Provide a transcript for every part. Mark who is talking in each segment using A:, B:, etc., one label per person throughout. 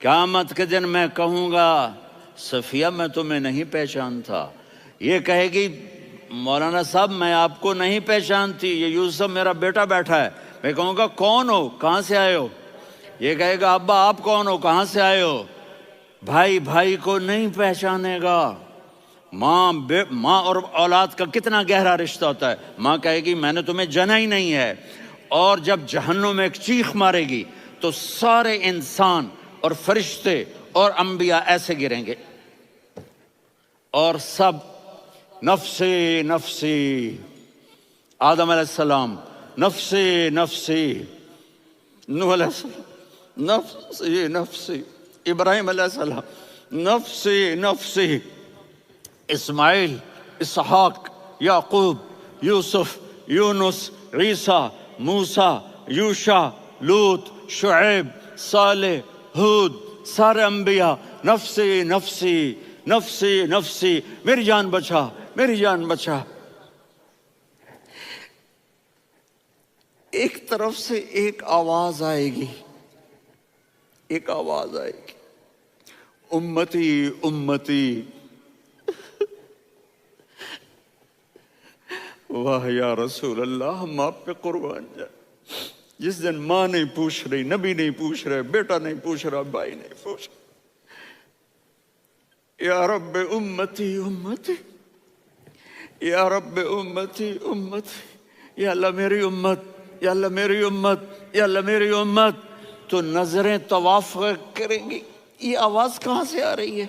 A: قیامت کے دن میں کہوں گا صفیہ میں تمہیں نہیں پہچانتا، یہ کہے گی مولانا صاحب میں آپ کو نہیں پہچانتی، یہ یوسف میرا بیٹا بیٹھا ہے۔ میں کہوں گا کون ہو، کہاں سے آئے ہو؟ یہ کہے گا ابا آپ کون ہو، کہاں سے آئے ہو؟ بھائی بھائی کو نہیں پہچانے گا۔ ماں اور اولاد کا کتنا گہرا رشتہ ہوتا ہے۔ ماں کہے گی میں نے تمہیں جنا ہی نہیں ہے، اور جب جہنم میں ایک چیخ مارے گی تو سارے انسان اور فرشتے اور انبیاء ایسے گریں گے، اور سب نفسی نفسی، آدم علیہ السلام نفسی نفسی، نوح علیہ السلام نفسی نفسی، ابراہیم علیہ السلام نفسی نفسی، اسماعیل، اسحاق، یعقوب، یوسف، یونس، عیسیٰ، موسیٰ، یوشع، لوط، شعیب، صالح، ہود، سارے انبیاء نفسی نفسی نفسی نفسی، میری جان بچا میری جان بچا۔ ایک طرف سے ایک آواز آئے گی، ایک آواز آئے گی، امتی امتی۔ واہ یا رسول اللہ، ہم آپ پہ قربان جائیں۔ جس دن ماں نہیں پوچھ رہی، نبی نہیں پوچھ رہے، بیٹا نہیں پوچھ رہا، بھائی نہیں پوچھ رہا، یا رب امتی امتی، یا رب امتی امتی، یا اللہ میری امت، یا اللہ میری امت، یا اللہ میری امت، تو نظریں طواف کریں گی۔ یہ آواز کہاں سے آ رہی ہے؟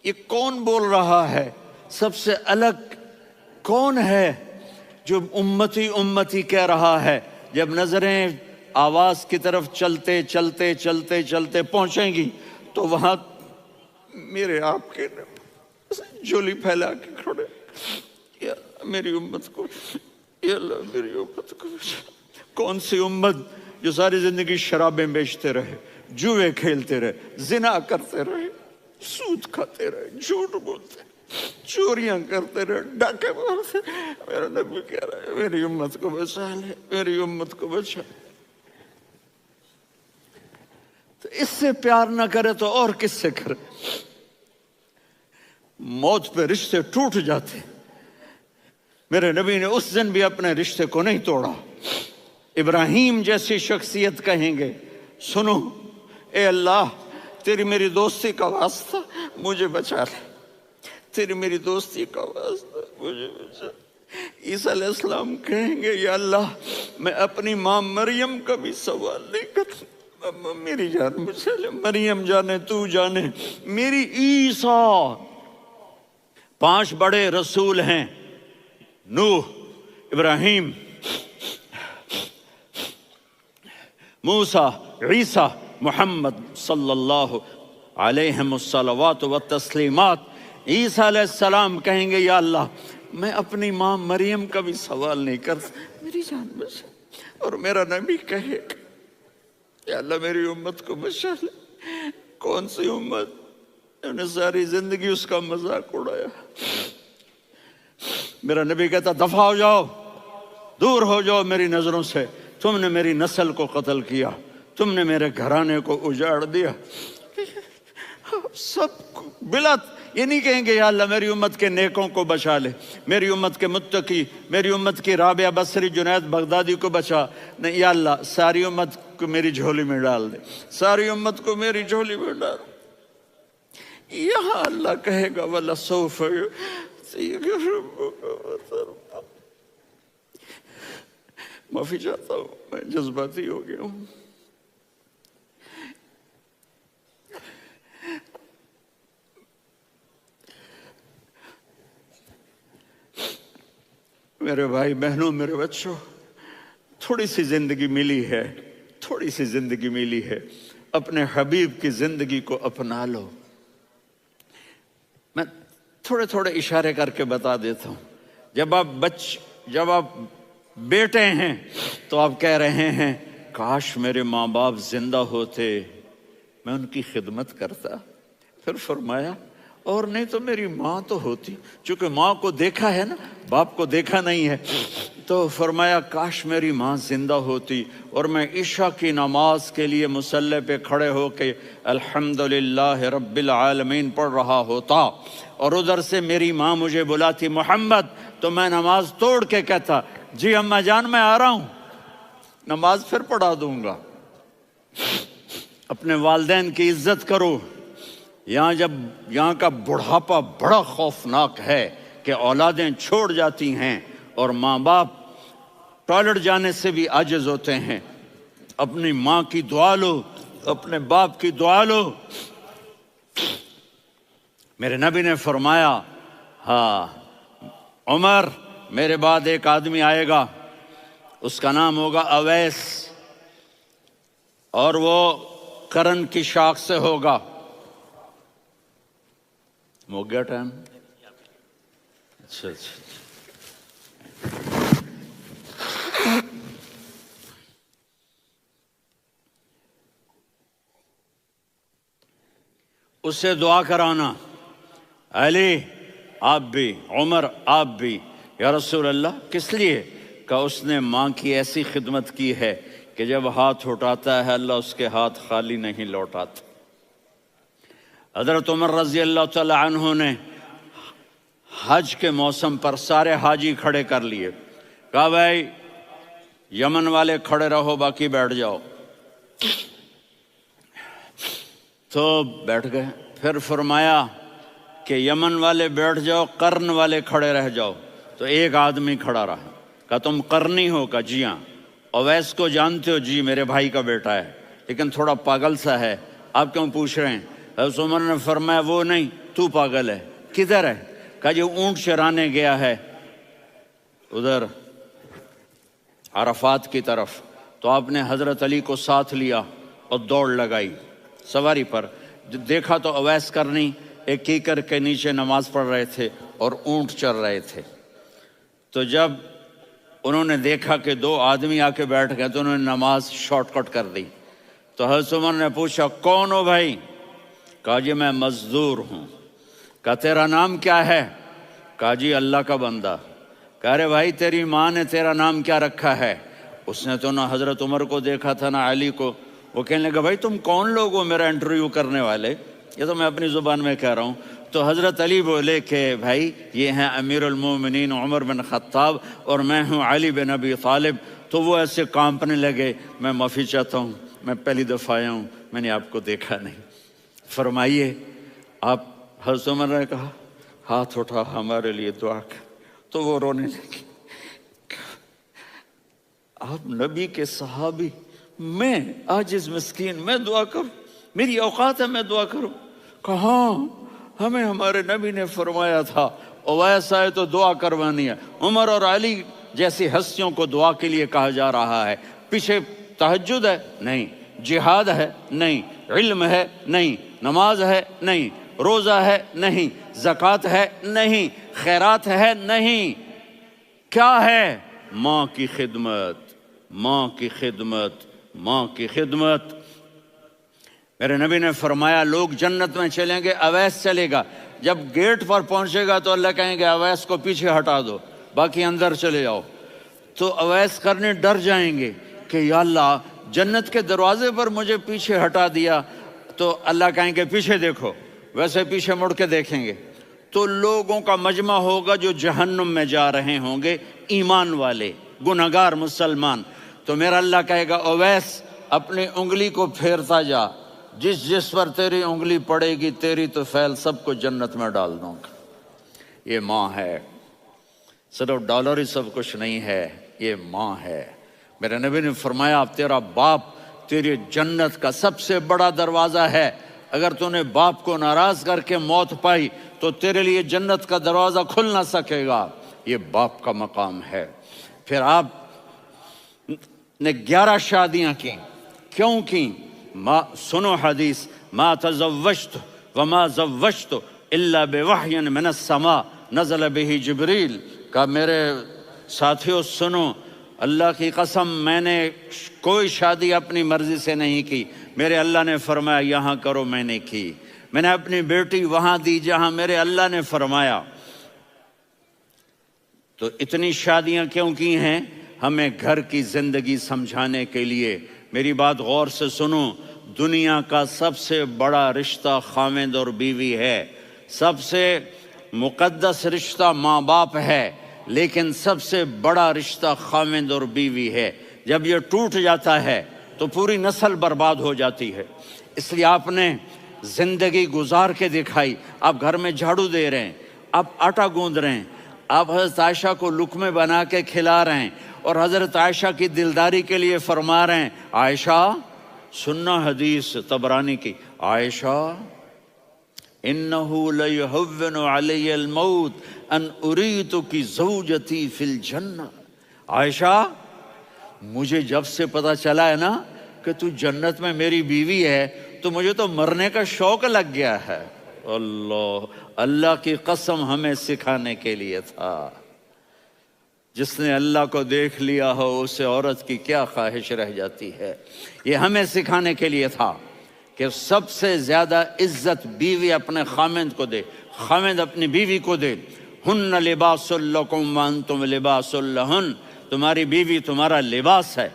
A: یہ کون بول رہا ہے؟ سب سے الگ کون ہے جو امتی امتی کہہ رہا ہے؟ جب نظریں آواز کی طرف چلتے چلتے چلتے چلتے پہنچیں گی تو وہاں میرے آپ کے جھولی پھیلا کے کھڑے، یا اللہ میری امت کو، یا اللہ میری امت کو۔ کون سی امت جو ساری زندگی شرابیں بیچتے رہے، جوئے کھیلتے رہے، زنا کرتے رہے، سود کھاتے رہے، جھوٹ بولتے رہے، چوریاں کرتے رہے، ڈاکے مارتے رہے۔ میرا نبی کہہ رہا ہے میری امت کو بچا لے، میری امت کو بچا۔ تو اس سے پیار نہ کرے تو اور کس سے کرے؟ موت پہ رشتے ٹوٹ جاتے، میرے نبی نے اس دن بھی اپنے رشتے کو نہیں توڑا۔ ابراہیم جیسی شخصیت کہیں گے سنو اے اللہ تیری میری دوستی کا واسطہ مجھے بچا لے، تیری میری دوستی کا واسطہ مجھے بچا۔ عیسیٰ علیہ السلام کہیں گے یا اللہ میں اپنی ماں مریم کا بھی سوال نہیں کرتا، میری جان بچا لے، مریم جانے تو جانے میری عیسیٰ۔ 5 بڑے رسول ہیں، نوح، ابراہیم، موسیٰ، عیسیٰ، محمد صلی اللہ علیہ الصلوات والتسلیمات۔ عیسیٰ علیہ السلام کہیں گے یا اللہ میں اپنی ماں مریم کا بھی سوال نہیں کرتا، میری جان بچا۔ اور میرا نبی کہے یا اللہ میری امت کو بچا لے۔ کون سی امت انہوں نے ساری زندگی اس کا مذاق اڑایا؟ میرا نبی کہتا دفع ہو جاؤ، دور ہو جاؤ میری نظروں سے، تم نے میری نسل کو قتل کیا، تم نے میرے گھرانے کو اجاڑ دیا۔ سب بلا یہ نہیں کہیں گے یا اللہ میری امت کے نیکوں کو بچا لے، میری امت کے متقی، میری امت کی رابعہ بصری، جنید بغدادی کو بچا، نہیں یا اللہ ساری امت کو میری جھولی میں ڈال دے، ساری امت کو میری جھولی میں ڈال۔ یہاں اللہ کہے گا وَلَسَوْفَ يُعْطِيكَ رَبُّكَ فَتَرْضَىٰ۔ معافی چاہتا ہوں میں جذباتی ہو گیا ہوں۔ میرے بھائی بہنوں، میرے بچوں، تھوڑی سی زندگی ملی ہے، تھوڑی سی زندگی ملی ہے، اپنے حبیب کی زندگی کو اپنا لو۔ میں تھوڑے تھوڑے اشارے کر کے بتا دیتا ہوں۔ جب آپ بیٹے ہیں تو آپ کہہ رہے ہیں کاش میرے ماں باپ زندہ ہوتے، میں ان کی خدمت کرتا۔ پھر فرمایا اور نہیں تو میری ماں تو ہوتی، چونکہ ماں کو دیکھا ہے نا، باپ کو دیکھا نہیں ہے، تو فرمایا کاش میری ماں زندہ ہوتی اور میں عشاء کی نماز کے لیے مصلی پہ کھڑے ہو کے الحمدللہ رب العالمین پڑھ رہا ہوتا، اور ادھر سے میری ماں مجھے بلاتی محمد، تو میں نماز توڑ کے کہتا جی اماں جان میں آ رہا ہوں، نماز پھر پڑھا دوں گا۔ اپنے والدین کی عزت کرو۔ یہاں کا بڑھاپا بڑا خوفناک ہے کہ اولادیں چھوڑ جاتی ہیں اور ماں باپ ٹوائلٹ جانے سے بھی عاجز ہوتے ہیں۔ اپنی ماں کی دعا لو، اپنے باپ کی دعا لو۔ میرے نبی نے فرمایا ہاں عمر میرے بعد ایک آدمی آئے گا، اس کا نام ہوگا اویس، اور وہ کرن کی شاخ سے ہوگا۔ ہو گیا ٹائم؟ اچھا اس سے دعا کرانا، علی آپ بھی، عمر آپ بھی، یا رسول اللہ کس لیے؟ کہ اس نے ماں کی ایسی خدمت کی ہے کہ جب ہاتھ اٹھاتا ہے اللہ اس کے ہاتھ خالی نہیں لوٹاتا۔ حضرت عمر رضی اللہ تعالی عنہ نے حج کے موسم پر سارے حاجی کھڑے کر لیے، کہا بھائی یمن والے کھڑے رہو باقی بیٹھ جاؤ، تو بیٹھ گئے۔ پھر فرمایا کہ یمن والے بیٹھ جاؤ، قرن والے کھڑے رہ جاؤ، تو ایک آدمی کھڑا رہا، کہا تم قرنی ہو؟ کہا جی ہاں۔ اویس کو جانتے ہو؟ جی میرے بھائی کا بیٹا ہے لیکن تھوڑا پاگل سا ہے، آپ کیوں پوچھ رہے ہیں؟ حضرت عمر نے فرمایا وہ نہیں، تو پاگل ہے۔ کدھر ہے؟ کہا جی اونٹ چرانے گیا ہے ادھر عرفات کی طرف۔ تو آپ نے حضرت علی کو ساتھ لیا اور دوڑ لگائی سواری پر، دیکھا تو اویس کرنی ایک کیکر کے نیچے نماز پڑھ رہے تھے اور اونٹ چر رہے تھے۔ تو جب انہوں نے دیکھا کہ دو آدمی آ کے بیٹھ گئے تو انہوں نے نماز شارٹ کٹ کر دی۔ تو حضرت عمر نے پوچھا کون ہو بھائی؟ کہا جی میں مزدور ہوں۔ کہا تیرا نام کیا ہے؟ کہا جی اللہ کا بندہ۔ کہا ارے بھائی تیری ماں نے تیرا نام کیا رکھا ہے؟ اس نے تو نہ حضرت عمر کو دیکھا تھا نہ علی کو۔ وہ کہنے لگا بھائی تم کون لوگ ہو میرا انٹرویو کرنے والے؟ یہ تو میں اپنی زبان میں کہہ رہا ہوں۔ تو حضرت علی بولے کہ بھائی یہ ہیں امیر المومنین عمر بن خطاب اور میں ہوں علی بن ابی طالب۔ تو وہ ایسے کانپنے لگے، میں معافی چاہتا ہوں، میں پہلی دفعہ آیا ہوں، میں نے آپ کو دیکھا نہیں، فرمائیے آپ۔ حضرت عمر نے کہا ہاتھ اٹھا ہمارے لیے دعا کر، تو وہ رونے لگے۔ آپ نبی کے صحابی، میں عاجز مسکین میں دعا کروں؟ میری اوقات ہے میں دعا کروں؟ کہاں ہمیں ہمارے نبی نے فرمایا تھا اویس آئے تو دعا کروانی ہے۔ عمر اور علی جیسی ہستیوں کو دعا کے لیے کہا جا رہا ہے۔ پیچھے تہجد ہے؟ نہیں۔ جہاد ہے؟ نہیں۔ علم ہے؟ نہیں۔ نماز ہے؟ نہیں۔ روزہ ہے؟ نہیں۔ زکوٰۃ ہے؟ نہیں۔ خیرات ہے؟ نہیں۔ کیا ہے؟ ماں کی خدمت، ماں کی خدمت، ماں کی خدمت۔ میرے نبی نے فرمایا لوگ جنت میں چلیں گے، اویس چلے گا، جب گیٹ پر پہنچے گا تو اللہ کہیں گے اویس کو پیچھے ہٹا دو، باقی اندر چلے جاؤ۔ تو اویس کرنے ڈر جائیں گے کہ یا اللہ جنت کے دروازے پر مجھے پیچھے ہٹا دیا، تو اللہ کہیں گے پیچھے دیکھو، ویسے پیچھے مڑ کے دیکھیں گے تو لوگوں کا مجمع ہوگا جو جہنم میں جا رہے ہوں گے، ایمان والے، گنہگار مسلمان۔ تو میرا اللہ کہے گا اویس اپنی انگلی کو پھیرتا جا، جس پر تیری انگلی پڑے گی تیری تو فیل سب کو جنت میں ڈال دوں گا۔ یہ ماں ہے، صرف ڈالر ہی سب کچھ نہیں ہے، یہ ماں ہے۔ میرے نبی نے فرمایا تیرا باپ تیری جنت کا سب سے بڑا دروازہ ہے، اگر تو نے باپ کو ناراض کر کے موت پائی تو تیرے لیے جنت کا دروازہ کھل نہ سکے گا۔ یہ باپ کا مقام ہے۔ پھر آپ نے 11 شادیاں کی، کیوں کی؟ سنو حدیث، ما تزوجت وما زوجت الا بوحی من السماء نزل به جبریل۔ کہ میرے ساتھیوں سنو، اللہ کی قسم میں نے کوئی شادی اپنی مرضی سے نہیں کی، میرے اللہ نے فرمایا یہاں کرو، میں نے کی۔ میں نے اپنی بیٹی وہاں دی جہاں میرے اللہ نے فرمایا۔ تو اتنی شادیاں کیوں کی ہیں؟ ہمیں گھر کی زندگی سمجھانے کے لیے۔ میری بات غور سے سنو، دنیا کا سب سے بڑا رشتہ خاوند اور بیوی ہے، سب سے مقدس رشتہ ماں باپ ہے، لیکن سب سے بڑا رشتہ خاوند اور بیوی ہے۔ جب یہ ٹوٹ جاتا ہے تو پوری نسل برباد ہو جاتی ہے۔ اس لیے آپ نے زندگی گزار کے دکھائی۔ آپ گھر میں جھاڑو دے رہے ہیں، آپ آٹا گوندھ رہے ہیں، آپ حضرت عائشہ کو لقمے بنا کے کھلا رہے ہیں، اور حضرت عائشہ کی دلداری کے لیے فرما رہے ہیں، عائشہ سننا حدیث طبرانی کی، عائشہ انہو لیہون علی الموت ان اریتک زوجتی فی الجنہ۔ عائشہ مجھے جب سے پتا چلا ہے نا کہ تو جنت میں میری بیوی ہے تو مجھے تو مرنے کا شوق لگ گیا ہے۔ اللہ کی قسم ہمیں سکھانے کے لیے تھا۔ جس نے اللہ کو دیکھ لیا ہو اسے عورت کی کیا خواہش رہ جاتی ہے۔ یہ ہمیں سکھانے کے لیے تھا کہ سب سے زیادہ عزت بیوی اپنے خاوند کو دے، خاوند اپنی بیوی کو دے۔ ہن لباس لکم وانتم لباس لہن، تمہاری بیوی تمہارا لباس ہے،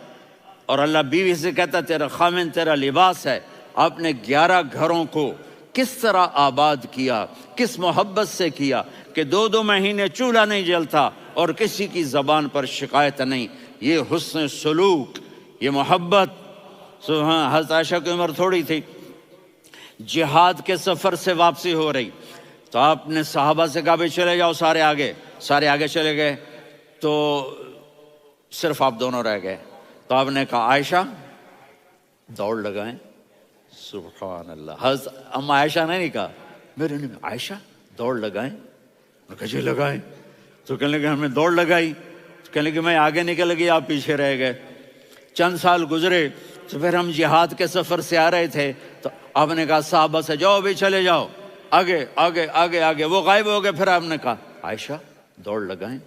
A: اور اللہ بیوی سے کہتا تیرا خاوند تیرا لباس ہے۔ آپ نے 11 گھروں کو کس طرح آباد کیا، کس محبت سے کیا کہ 2 مہینے چولہا نہیں جلتا اور کسی کی زبان پر شکایت نہیں۔ یہ حسن سلوک، یہ محبت۔ حضرت عائشہ کی عمر تھوڑی تھی، جہاد کے سفر سے واپسی ہو رہی، تو آپ نے صحابہ سے کہا بھائی چلے جاؤ سارے آگے چلے گئے، تو صرف آپ دونوں رہ گئے۔ تو آپ نے کہا عائشہ دوڑ لگائیں۔ سبحان اللہ، حضرت اما عائشہ نے نہیں کہا، میرے نے عائشہ دوڑ لگائیں، میں کہا جی لگائیں۔ تو کہنے لگے ہم نے دوڑ لگائی، تو کہنے لگے میں آگے نکل گئی آپ پیچھے رہ گئے۔ چند سال گزرے تو پھر ہم جہاد کے سفر سے آ رہے تھے، تو آپ نے کہا صحابہ سے جاؤ بھی چلے جاؤ آگے آگے آگے آگے، وہ غائب ہو گئے۔ پھر آپ نے کہا عائشہ دوڑ لگائیں،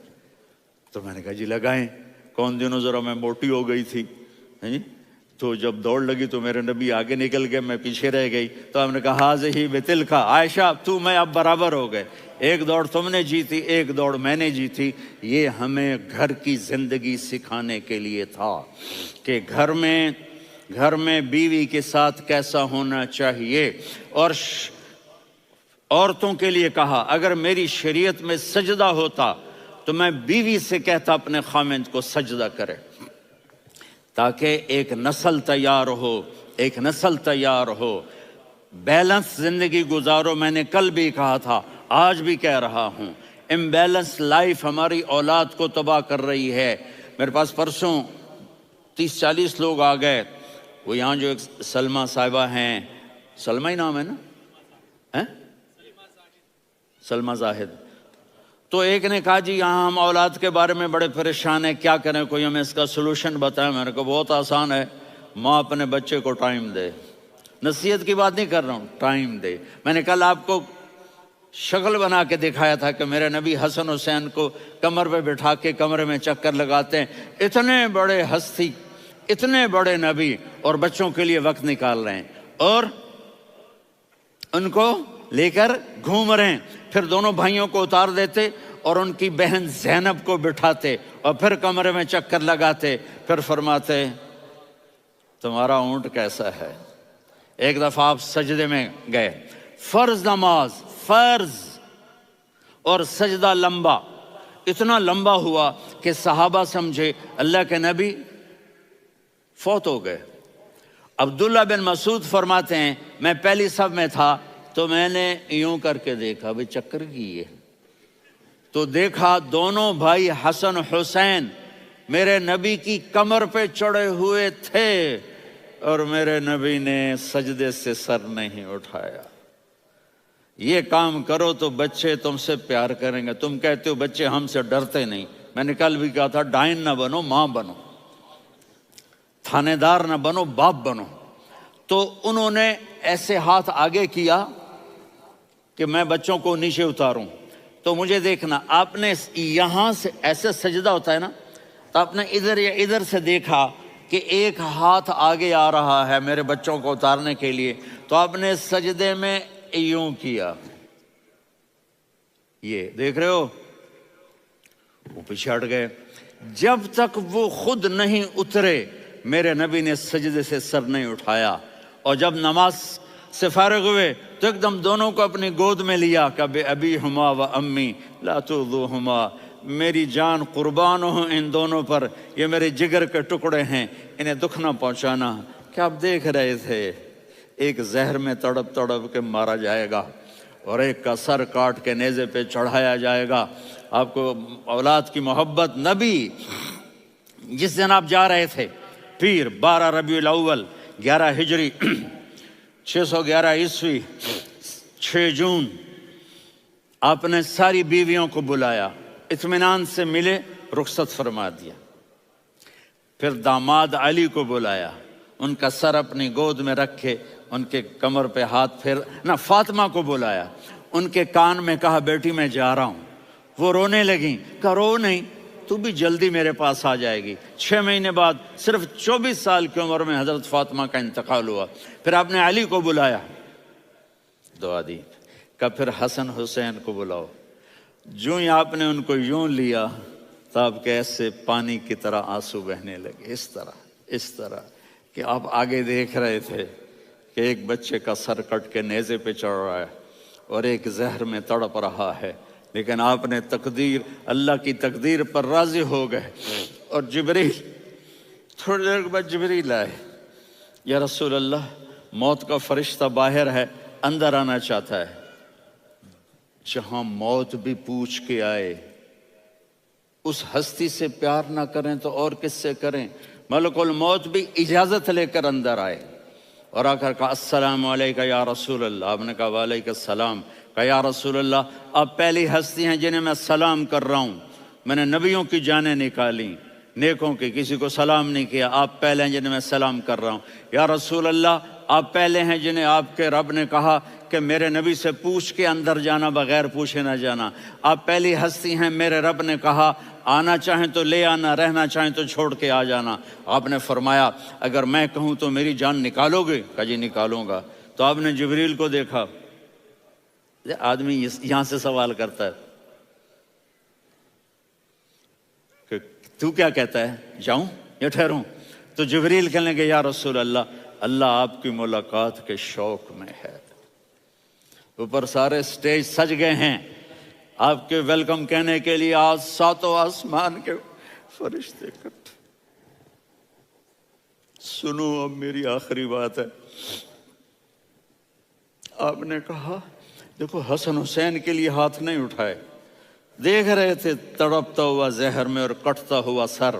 A: تو میں نے کہا جی لگائیں۔ کون دنوں ذرا میں موٹی ہو گئی تھی، تو جب دوڑ لگی تو میرے نبی آگے نکل گئے، میں پیچھے رہ گئی۔ تو ہم نے کہا ہاذہ بتلک، عائشہ تو میں اب برابر ہو گئے، ایک دوڑ تم نے جیتی ایک دوڑ میں نے جیتی۔ یہ ہمیں گھر کی زندگی سکھانے کے لیے تھا کہ گھر میں بیوی کے ساتھ کیسا ہونا چاہیے۔ اور عورتوں کے لیے کہا اگر میری شریعت میں سجدہ ہوتا تو میں بیوی سے کہتا اپنے خاوند کو سجدہ کرے، تاکہ ایک نسل تیار ہو، بیلنس زندگی گزارو۔ میں نے کل بھی کہا تھا، آج بھی کہہ رہا ہوں، امبیلنس لائف ہماری اولاد کو تباہ کر رہی ہے۔ میرے پاس پرسوں 30-40 لوگ آ گئے، وہ یہاں جو ایک سلمہ صاحبہ ہیں، سلمہ ہی نام ہے نا، سلمہ زاہد، تو ایک نے کہا جی یہاں ہم اولاد کے بارے میں بڑے پریشان ہیں، کیا کریں، کوئی ہمیں اس کا سلوشن بتائیں۔ میں نے کہا بہت آسان ہے، ماں اپنے بچے کو ٹائم دے، نصیحت کی بات نہیں کر رہا ہوں، ٹائم دے۔ میں نے کل آپ کو شکل بنا کے دکھایا تھا کہ میرے نبی حسن حسین کو کمر پہ بٹھا کے کمرے میں چکر لگاتے ہیں۔ اتنے بڑے ہستی، اتنے بڑے نبی، اور بچوں کے لیے وقت نکال رہے ہیں اور ان کو لے کر گھوم رہے ہیں۔ پھر دونوں بھائیوں کو اتار دیتے اور ان کی بہن زینب کو بٹھاتے اور پھر کمرے میں چکر لگاتے، پھر فرماتے تمہارا اونٹ کیسا ہے۔ ایک دفعہ آپ سجدے میں گئے، فرض نماز، فرض، اور سجدہ لمبا، اتنا لمبا ہوا کہ صحابہ سمجھے اللہ کے نبی فوت ہو گئے۔ عبداللہ بن مسعود فرماتے ہیں میں پہلی صف میں تھا تو میں نے یوں کر کے دیکھا، بھئی چکر کی ہے، تو دیکھا دونوں بھائی حسن حسین میرے نبی کی کمر پہ چڑھے ہوئے تھے اور میرے نبی نے سجدے سے سر نہیں اٹھایا۔ یہ کام کرو تو بچے تم سے پیار کریں گے۔ تم کہتے ہو بچے ہم سے ڈرتے نہیں، میں نے کل بھی کہا تھا ڈائن نہ بنو، ماں بنو، تھانے دار نہ بنو، باپ بنو۔ تو انہوں نے ایسے ہاتھ آگے کیا کہ میں بچوں کو نیچے اتاروں، تو مجھے دیکھنا، آپ نے یہاں سے ایسے سجدہ ہوتا ہے نا، تو آپ نے ادھر یا ادھر سے دیکھا کہ ایک ہاتھ آگے آ رہا ہے میرے بچوں کو اتارنے کے لیے، تو آپ نے سجدے میں یوں کیا، یہ دیکھ رہے ہو، وہ پیچھے ہٹ گئے۔ جب تک وہ خود نہیں اترے میرے نبی نے سجدے سے سر نہیں اٹھایا، اور جب نماز سے فارغ ہوئے تو ایک دم دونوں کو اپنی گود میں لیا کہ بے ابی ہما و امی لا تؤذوہما، میری جان قربان ہو ان دونوں پر، یہ میرے جگر کے ٹکڑے ہیں، انہیں دکھ نہ پہنچانا۔ کیا آپ دیکھ رہے تھے ایک زہر میں تڑپ تڑپ کے مارا جائے گا اور ایک کا سر کاٹ کے نیزے پہ چڑھایا جائے گا۔ آپ کو اولاد کی محبت، نبی جس دن آپ جا رہے تھے پیر 12 ربیع الاول 11 ہجری 611 عیسوی 6 جون، آپ نے ساری بیویوں کو بلایا، اطمینان سے ملے، رخصت فرما دیا۔ پھر داماد علی کو بلایا، ان کا سر اپنی گود میں رکھے، ان کے کمر پہ ہاتھ پھیر نہ، فاطمہ کو بلایا، ان کے کان میں کہا بیٹی میں جا رہا ہوں۔ وہ رونے لگیں، کہا رو نہیں، تو بھی جلدی میرے پاس آ جائے گی۔ 6 مہینے بعد صرف 24 سال کی عمر میں حضرت فاطمہ کا انتقال ہوا۔ پھر آپ نے علی کو بلایا، دعا دی، کہا پھر حسن حسین کو بلاؤ۔ جو ہی آپ نے ان کو یوں لیا تو آپ کے ایسے پانی کی طرح آنسو بہنے لگے، اس طرح کہ آپ آگے دیکھ رہے تھے کہ ایک بچے کا سر کٹ کے نیزے پہ چڑھ رہا ہے اور ایک زہر میں تڑپ رہا ہے، لیکن آپ نے تقدیر، اللہ کی تقدیر پر راضی ہو گئے۔ اور جبریل، تھوڑی دیر کے بعد جبریل آئے، یا رسول اللہ موت کا فرشتہ باہر ہے، اندر آنا چاہتا ہے۔ جہاں موت بھی پوچھ کے آئے، اس ہستی سے پیار نہ کریں تو اور کس سے کریں؟ ملک الموت بھی اجازت لے کر اندر آئے اور آ کر کہا السلام علیکہ یا رسول اللہ۔ آپ نے کہا وعلیکم السلام۔ کہا یا رسول اللہ آپ پہلی ہستی ہیں جنہیں میں سلام کر رہا ہوں، میں نے نبیوں کی جانیں نکالی، نیکوں کی، کسی کو سلام نہیں کیا، آپ پہلے ہیں جنہیں میں سلام کر رہا ہوں۔ یا رسول اللہ آپ پہلے ہیں جنہیں آپ کے رب نے کہا کہ میرے نبی سے پوچھ کے اندر جانا، بغیر پوچھے نہ جانا۔ آپ پہلی ہستی ہیں، میرے رب نے کہا آنا چاہیں تو لے آنا، رہنا چاہیں تو چھوڑ کے آ جانا۔ آپ نے فرمایا اگر میں کہوں تو میری جان نکالو گے؟ کہا جی نکالوں گا۔ تو آپ نے جبریل کو دیکھا، آدمی یہاں سے سوال کرتا ہے کہ تو کیا کہتا ہے، جاؤں یا ٹھہروں؟ تو جبریل کہنے لگے یا رسول اللہ، اللہ آپ کی ملاقات کے شوق میں ہے۔ اوپر سارے سٹیج سج گئے ہیں آپ کے ویلکم کہنے کے لیے، آج 7 آسمان کے فرشتے اکٹھے۔ سنو اب میری آخری بات ہے۔ آپ نے کہا دیکھو حسن حسین کے لیے ہاتھ نہیں اٹھائے، دیکھ رہے تھے تڑپتا ہوا زہر میں اور کٹتا ہوا سر،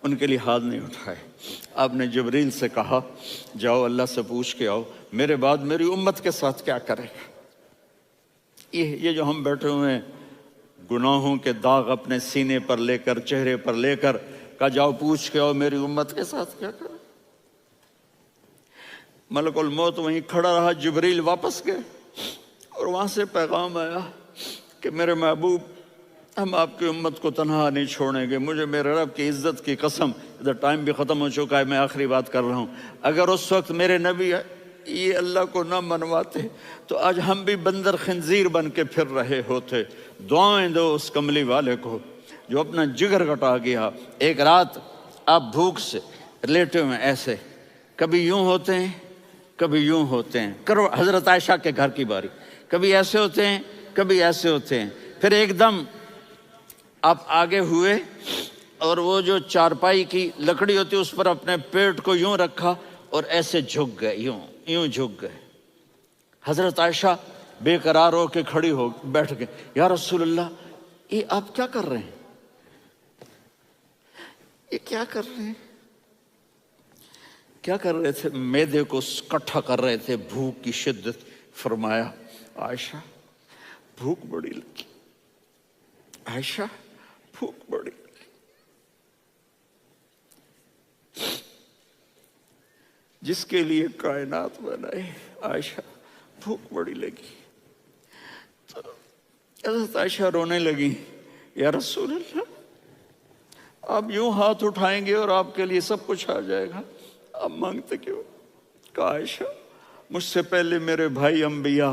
A: ان کے لیے ہاتھ نہیں اٹھائے۔ آپ نے جبریل سے کہا جاؤ اللہ سے پوچھ کے آؤ میرے بعد میری امت کے ساتھ کیا کرے گا۔ یہ جو ہم بیٹھے ہوئے ہیں گناہوں کے داغ اپنے سینے پر لے کر، چہرے پر لے کر، کہا جاؤ پوچھ کے آؤ میری امت کے ساتھ کیا کرے۔ ملک الموت وہیں کھڑا رہا، جبریل واپس گئے اور وہاں سے پیغام آیا کہ میرے محبوب ہم آپ کی امت کو تنہا نہیں چھوڑیں گے، مجھے میرے رب کی عزت کی قسم، ادھر ٹائم بھی ختم ہو چکا ہے، میں آخری بات کر رہا ہوں، اگر اس وقت میرے نبی یہ اللہ کو نہ منواتے تو آج ہم بھی بندر خنزیر بن کے پھر رہے ہوتے۔ دعائیں دو اس کملی والے کو جو اپنا جگر کٹا گیا۔ ایک رات آپ بھوک سے لیٹے ہوئے ایسے، کبھی یوں ہوتے ہیں کبھی یوں ہوتے ہیں، کرو حضرت عائشہ کے گھر کی باری، کبھی ایسے ہوتے ہیں کبھی ایسے ہوتے ہیں، پھر ایک دم آپ آگے ہوئے اور وہ جو چارپائی کی لکڑی ہوتی اس پر اپنے پیٹ کو یوں رکھا اور ایسے جھک گئے، یوں جھک گئے۔ حضرت عائشہ بے قرار ہو کے کھڑی ہو بیٹھ گئے، یا رسول اللہ یہ آپ کیا کر رہے ہیں، یہ کیا کر رہے ہیں؟ کیا کر رہے تھے؟ معدے کو کٹھا کر رہے تھے، بھوک کی شدت۔ فرمایا عائشہ بھوک بڑی لگی، عائشہ بھوک بڑی لگی، جس کے لیے کائنات بنائے، عائشہ بھوک بڑی لگی۔ تو حضرت عائشہ رونے لگی، یا رسول اللہ آپ یوں ہاتھ اٹھائیں گے اور آپ کے لیے سب کچھ آ جائے گا، آپ مانگتے کیوں؟ کہا عائشہ مجھ سے پہلے میرے بھائی انبیاء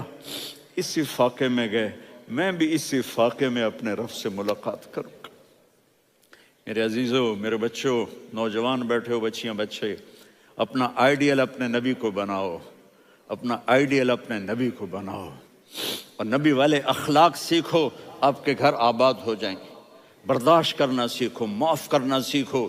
A: اسی فاقے میں گئے، میں بھی اسی فاقے میں اپنے رب سے ملاقات کروں گا۔ میرے عزیزوں، میرے بچوں، نوجوان بیٹھے ہو، بچیاں بچے، اپنا آئیڈیل اپنے نبی کو بناؤ، اپنا آئیڈیل اپنے نبی کو بناؤ، اور نبی والے اخلاق سیکھو، آپ کے گھر آباد ہو جائیں گے۔ برداشت کرنا سیکھو، معاف کرنا سیکھو،